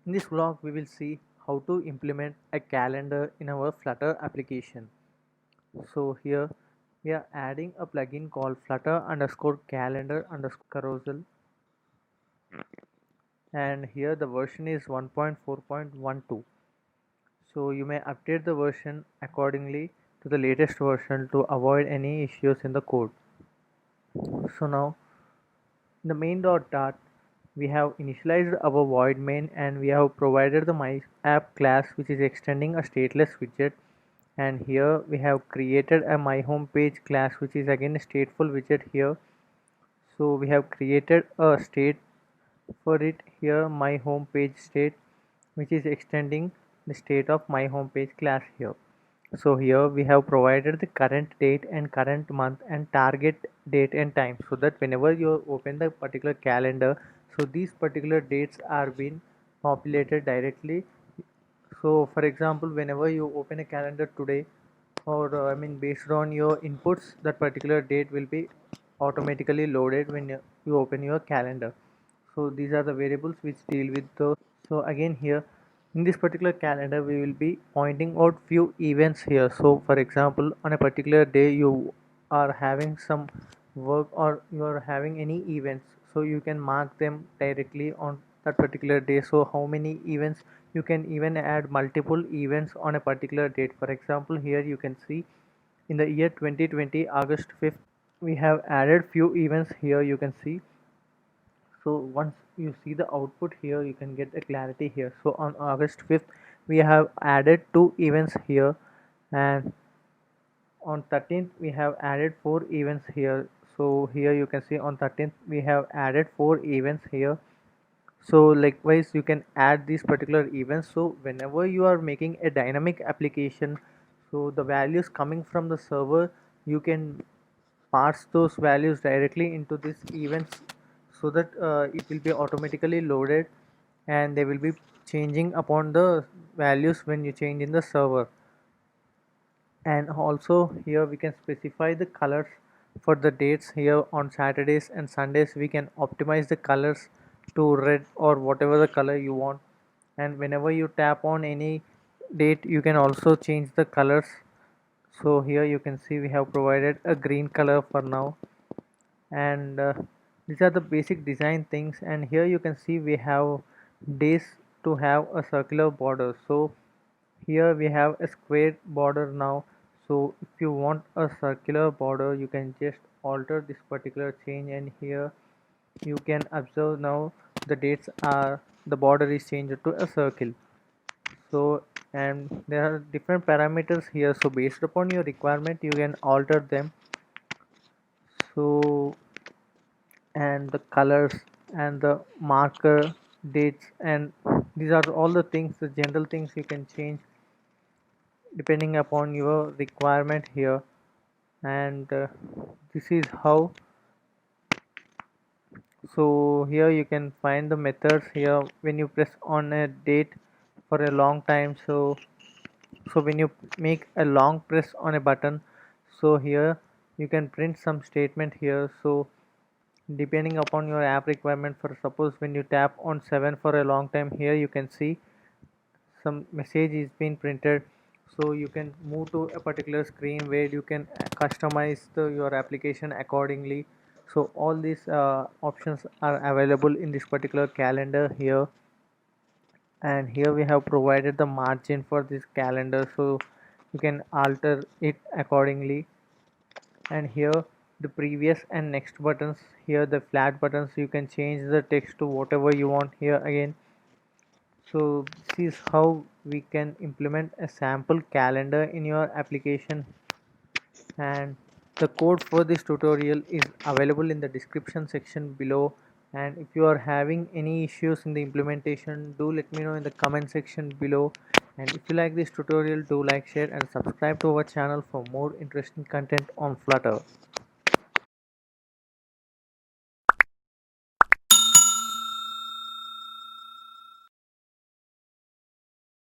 In this vlog, we will see how to implement a calendar in our Flutter application. So here we are adding a plugin called Flutter underscore calendar underscore carousel, and here the version is 1.4.12. So you may update the version accordingly to the latest version to avoid any issues in the code. So now in the main.dart we have initialized our void main and we have provided the my app class which is extending a stateless widget, and here we have created a my home page class which is again a stateful widget here. So we have created a state for it here, my home page state, which is extending the state of my home page class here. So here we have provided the current date and current month and target date and time, so that whenever you open the particular calendar, so these particular dates are being populated directly. So for example, whenever you open a calendar today, or based on your inputs, that particular date will be automatically loaded when you open your calendar. So these are the variables which deal with those. So again here in this particular calendar we will be pointing out few events here. So for example, on a particular day you are having some work or you are having any events, so you can mark them directly on that particular day. So how many events, you can even add multiple events on a particular date. For example, here you can see in the year 2020 August 5th we have added few events here, you can see. So once you see the output here, you can get a clarity here. So on August 5th we have added two events here, and on 13th we have added four events here. So here you can see on 13th we have added four events here. So likewise you can add these particular events. So whenever you are making a dynamic application, so the values coming from the server, you can pass those values directly into this events, so that it will be automatically loaded and they will be changing upon the values when you change in the server. And also here we can specify the colors for the dates. Here on Saturdays and Sundays we can optimize the colors to red or whatever the color you want, and whenever you tap on any date you can also change the colors. So here you can see we have provided a green color for now, and these are the basic design things. And here you can see we have days to have a circular border. So here we have a square border now. So if you want a circular border, you can just alter this particular change, and here you can observe now the dates are, the border is changed to a circle. So and there are different parameters here, so based upon your requirement you can alter them. So and the colors and the marker dates, and these are all the things, the general things you can change depending upon your requirement here. And this is how. So here you can find the methods here when you press on a date for a long time. So when you make a long press on a button, so here you can print some statement here. So depending upon your app requirement, for suppose when you tap on 7 for a long time, here you can see some message is being printed. So you can move to a particular screen where you can customize your application accordingly. So all these options are available in this particular calendar here. And here we have provided the margin for this calendar, so you can alter it accordingly. And here the previous and next buttons, here the flat buttons, you can change the text to whatever you want here again. So this is how we can implement a sample calendar in your application, and the code for this tutorial is available in the description section below. And if you are having any issues in the implementation, do let me know in the comment section below. And if you like this tutorial, do like, share and subscribe to our channel for more interesting content on Flutter.